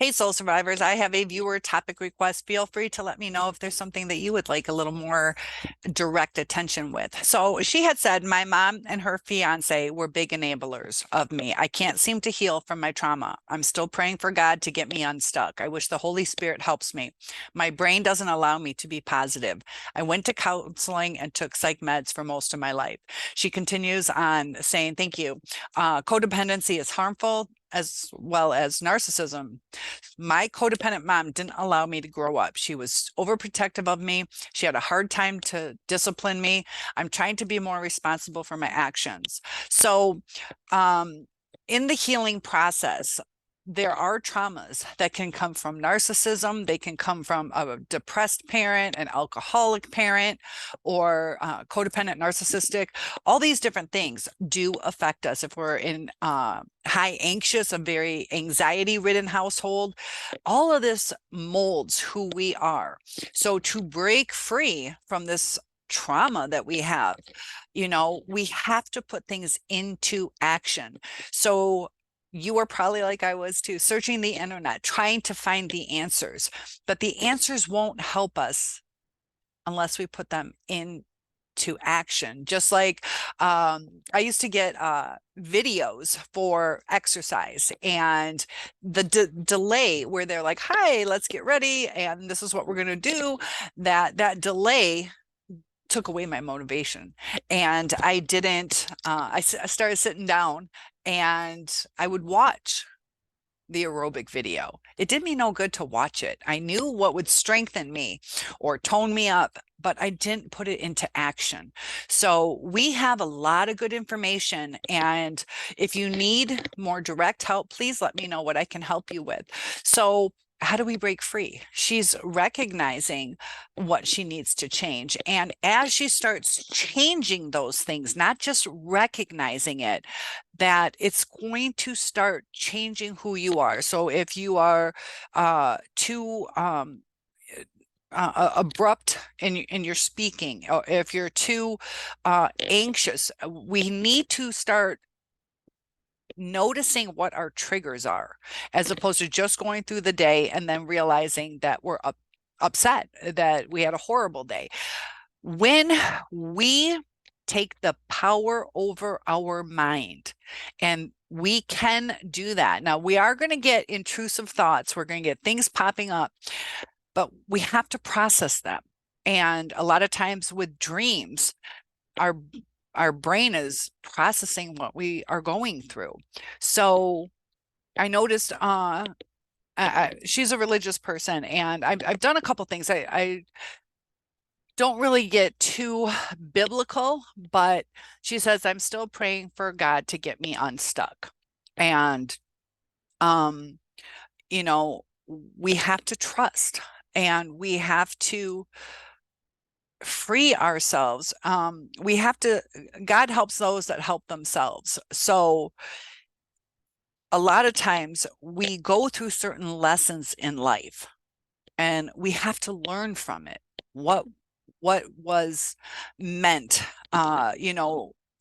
Hey, soul survivors, I have a viewer topic request. Feel free to let me know if there's something that you would like a little more direct attention with. So she had said, my mom and her fiance were big enablers of me. I can't seem to heal from my trauma. I'm still praying for God to get me unstuck. I wish the Holy Spirit helps me. My brain doesn't allow me to be positive. I went to counseling and took psych meds for most of my life. She continues on saying, thank you. Codependency is harmful as well as narcissism. My codependent mom didn't allow me to grow up. She was overprotective of me. She had a hard time to discipline me. I'm trying to be more responsible for my actions. So, in the healing process, there are traumas that can come from narcissism. They can come from a depressed parent, an alcoholic parent, or codependent narcissistic. All these different things do affect us if we're in high anxious, a very anxiety ridden household. All of this molds who we are. So to break free from this trauma that we have, we have to put things into action. So you were probably like I was too, searching the internet, trying to find the answers, but the answers won't help us unless we put them into action. Just like I used to get videos for exercise, and the delay where they're like, hi, let's get ready and this is what we're going to do, that delay took away my motivation. And I didn't I started sitting down and I would watch the aerobic video. It did me no good to watch it. I knew what would strengthen me or tone me up, but I didn't put it into action. So we have a lot of good information. And if you need more direct help, please let me know what I can help you with. So how do we break free? She's recognizing what she needs to change. And as she starts changing those things, not just recognizing it, that it's going to start changing who you are. So if you are too abrupt in your speaking, or if you're too anxious, we need to start noticing what our triggers are, as opposed to just going through the day and then realizing that we're upset, that we had a horrible day. When we take the power over our mind, and we can do that. Now, we are going to get intrusive thoughts. We're going to get things popping up, but we have to process them. And a lot of times with dreams, our brain is processing what we are going through. So I noticed she's a religious person, and I've done a couple things. I don't really get too biblical, but she says, I'm still praying for God to get me unstuck. And, um, you know, we have to trust, and we have to free ourselves. God helps those that help themselves. So a lot of times we go through certain lessons in life, and we have to learn from it. What was meant.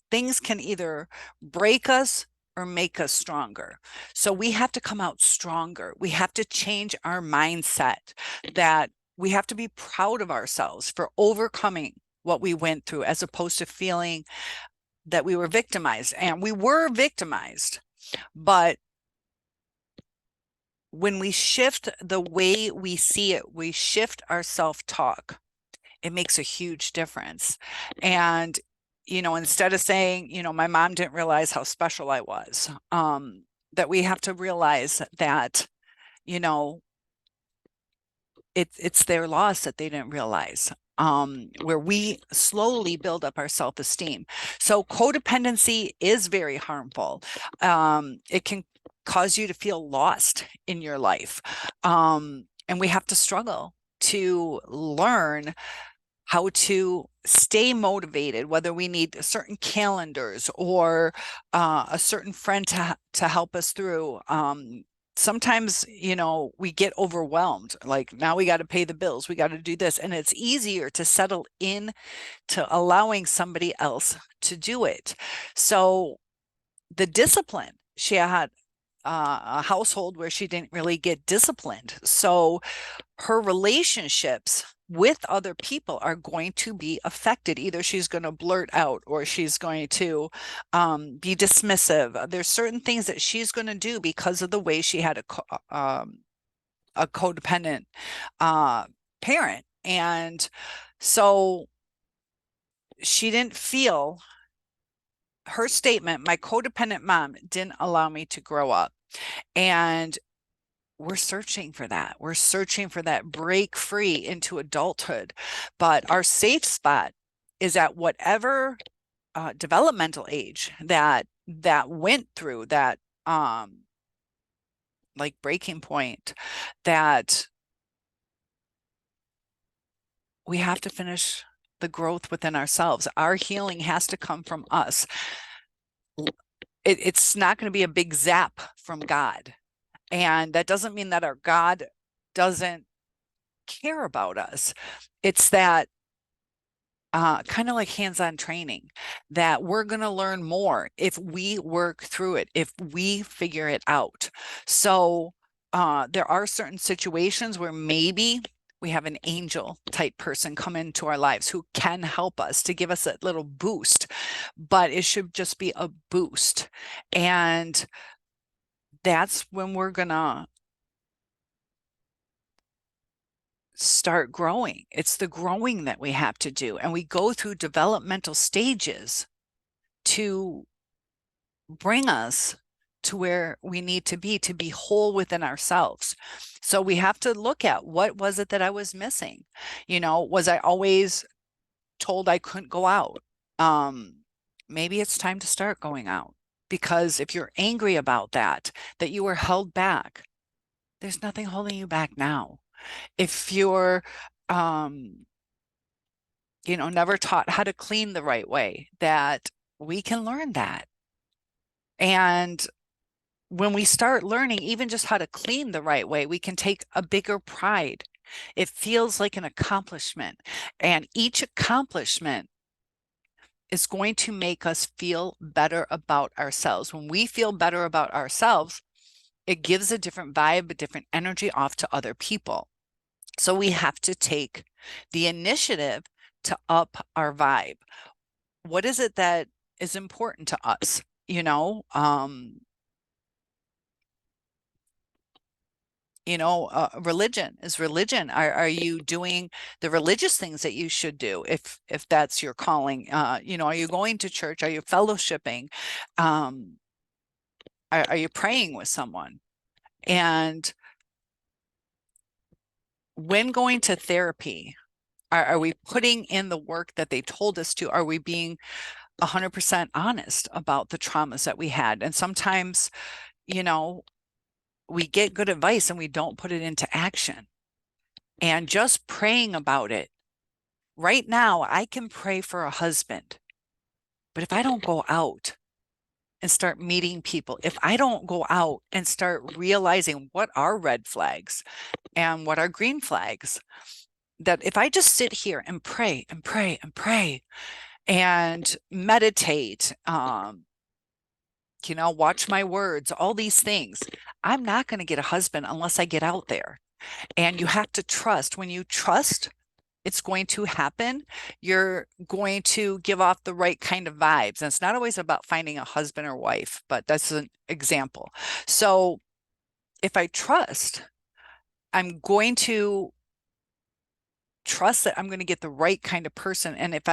Things can either break us or make us stronger. So we have to come out stronger. We have to change our mindset, that we have to be proud of ourselves for overcoming what we went through, as opposed to feeling that we were victimized. And we were victimized, but when we shift the way we see it, we shift our self-talk, it makes a huge difference. And, instead of saying, my mom didn't realize how special I was, that we have to realize that, it's their loss that they didn't realize, where we slowly build up our self-esteem. So codependency is very harmful. It can cause you to feel lost in your life. And we have to struggle to learn how to stay motivated, whether we need certain calendars or a certain friend to help us through. Sometimes, we get overwhelmed. Like, now we got to pay the bills, we got to do this. And it's easier to settle in to allowing somebody else to do it. So the discipline she had a household where she didn't really get disciplined. So her relationships with other people are going to be affected. Either she's going to blurt out or she's going to be dismissive. There's certain things that she's going to do because of the way she had a codependent parent. And so she didn't feel her statement, my codependent mom didn't allow me to grow up. And we're searching for that. We're searching for that break free into adulthood. But our safe spot is at whatever developmental age that went through that like breaking point, that we have to finish the growth within ourselves. Our healing has to come from us. It's not going to be a big zap from God. And that doesn't mean that our God doesn't care about us. It's that kind of like hands-on training, that we're going to learn more if we work through it, if we figure it out. So there are certain situations where maybe we have an angel type person come into our lives who can help us to give us a little boost, but it should just be a boost. And that's when we're going to start growing. It's the growing that we have to do. And we go through developmental stages to bring us to where we need to be whole within ourselves. So we have to look at, what was it that I was missing? You know, was I always told I couldn't go out? Maybe it's time to start going out, because if you're angry about that you were held back, there's nothing holding you back now. If you're never taught how to clean the right way, that we can learn that. And when we start learning even just how to clean the right way, we can take a bigger pride. It feels like an accomplishment, and each accomplishment is going to make us feel better about ourselves. When we feel better about ourselves, it gives a different vibe, a different energy off to other people. So we have to take the initiative to up our vibe. What is it that is important to us? Religion is religion. Are you doing the religious things that you should do if that's your calling? Are you going to church? Are you fellowshipping? Are you praying with someone? And when going to therapy, are we putting in the work that they told us to? Are we being 100% honest about the traumas that we had? And sometimes, we get good advice and we don't put it into action. And just praying about it. Right now, I can pray for a husband, but if I don't go out and start meeting people, if I don't go out and start realizing what are red flags and what are green flags, that if I just sit here and pray and pray and pray and meditate, watch my words, all these things, I'm not going to get a husband unless I get out there. And you have to trust. When you trust, it's going to happen. You're going to give off the right kind of vibes. And it's not always about finding a husband or wife, but that's an example. So if I trust, I'm going to trust that I'm going to get the right kind of person. And if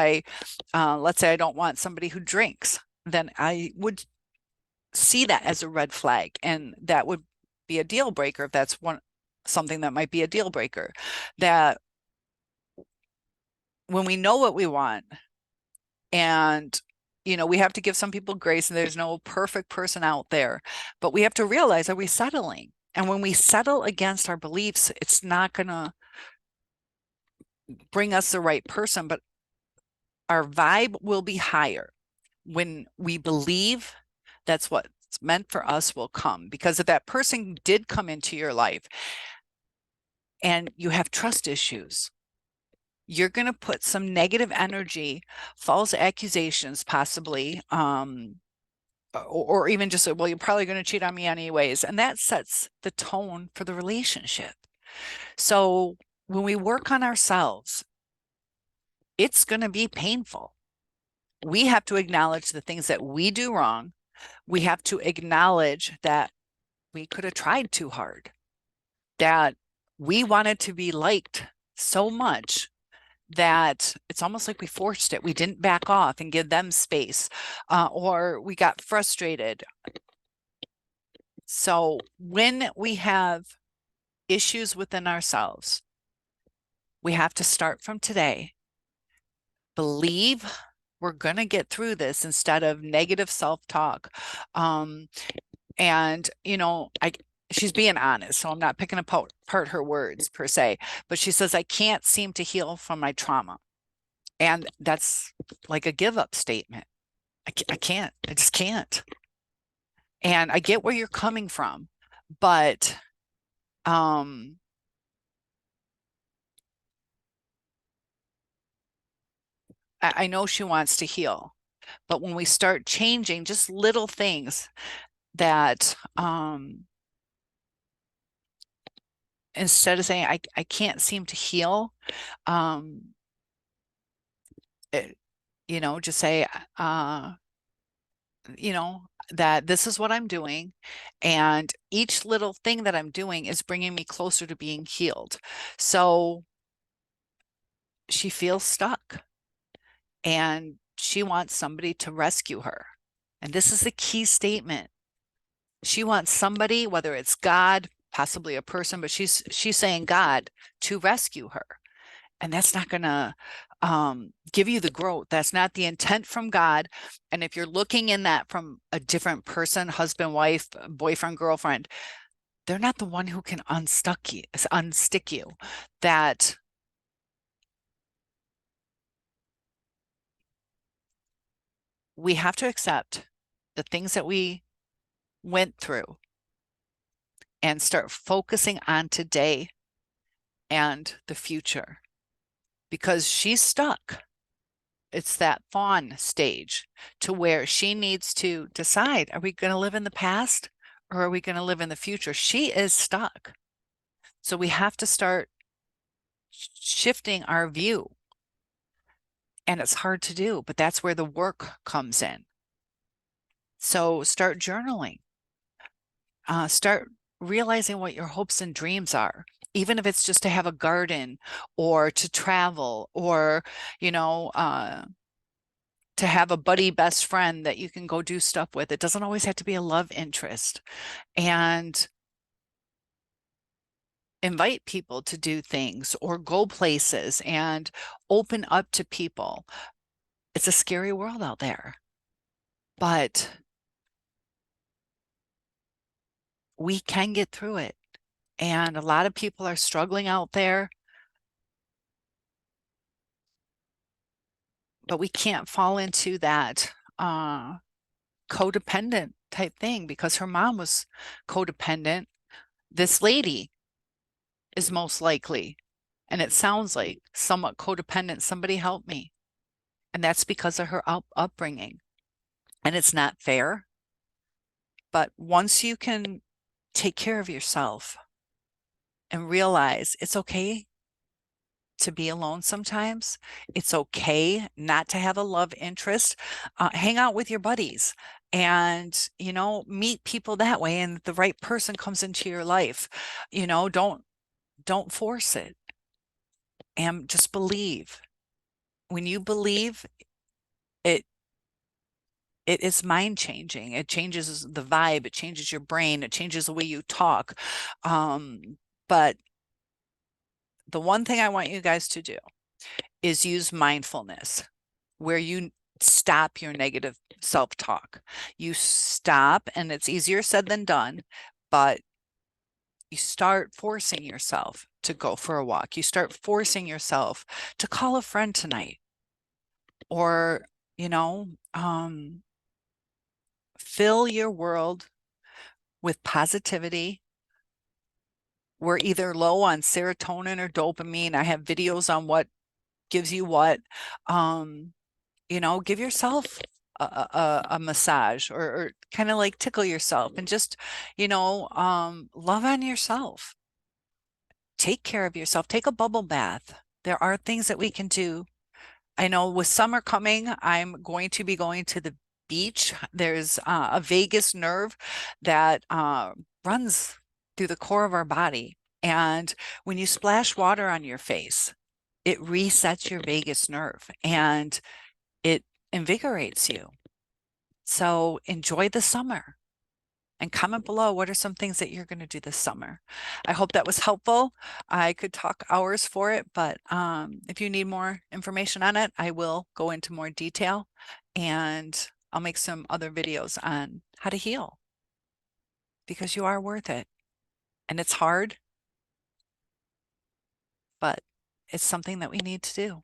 let's say I don't want somebody who drinks, then I would see that as a red flag. And that would be a deal breaker if that's something that might be a deal breaker. That when we know what we want, and we have to give some people grace, and there's no perfect person out there, but we have to realize, are we settling? And when we settle against our beliefs, it's not going to bring us the right person, but our vibe will be higher. When we believe that's what's meant for us will come. Because if that person did come into your life and you have trust issues, you're going to put some negative energy, false accusations, possibly, or even just, well, you're probably going to cheat on me anyways. And that sets the tone for the relationship. So when we work on ourselves, it's going to be painful. We have to acknowledge the things that we do wrong. We have to acknowledge that we could have tried too hard, that we wanted to be liked so much that it's almost like we forced it. We didn't back off and give them space, or we got frustrated. So when we have issues within ourselves, we have to start from today. Believe we're going to get through this instead of negative self-talk. And, she's being honest, so I'm not picking apart her words per se, but she says, I can't seem to heal from my trauma. And that's like a give up statement. I can't, I just can't. And I get where you're coming from, but I know she wants to heal, but when we start changing just little things that instead of saying I can't seem to heal, just say that this is what I'm doing, and each little thing that I'm doing is bringing me closer to being healed. So she feels stuck and she wants somebody to rescue her. And this is the key statement. She wants somebody, whether it's God, possibly a person, but she's saying God, to rescue her. And that's not going to give you the growth. That's not the intent from God. And if you're looking in that from a different person, husband, wife, boyfriend, girlfriend, they're not the one who can unstick you. That we have to accept the things that we went through and start focusing on today and the future, because she's stuck. It's that fawn stage to where she needs to decide, are we going to live in the past or are we going to live in the future? She is stuck. So we have to start shifting our view. And it's hard to do, but that's where the work comes in. So start journaling. Start realizing what your hopes and dreams are, even if it's just to have a garden or to travel or, to have a buddy best friend that you can go do stuff with. It doesn't always have to be a love interest. And invite people to do things or go places and open up to people. It's a scary world out there, but we can get through it. And a lot of people are struggling out there, but we can't fall into that codependent type thing, because her mom was codependent. This lady is most likely, and it sounds like somewhat codependent. Somebody help me. And that's because of her upbringing. And it's not fair. But once you can take care of yourself and realize it's okay to be alone sometimes, it's okay not to have a love interest, hang out with your buddies and, meet people that way. And the right person comes into your life, don't force it, and just believe. When you believe, it is mind changing. It changes the vibe. It changes your brain. It changes the way you talk. But the one thing I want you guys to do is use mindfulness, where you stop your negative self-talk. You stop, and it's easier said than done, but you start forcing yourself to go for a walk. You start forcing yourself to call a friend tonight, or, fill your world with positivity. We're either low on serotonin or dopamine. I have videos on what gives you what. Give yourself a massage, or kind of like tickle yourself and just, love on yourself. Take care of yourself. Take a bubble bath. There are things that we can do. I know with summer coming, I'm going to be going to the beach. There's a vagus nerve that runs through the core of our body. And when you splash water on your face, it resets your vagus nerve and it invigorates you. So enjoy the summer and comment below what are some things that you're going to do this summer. I hope that was helpful. I could talk hours for it, but if you need more information on it, I will go into more detail and I'll make some other videos on how to heal, because you are worth it. And it's hard, but it's something that we need to do.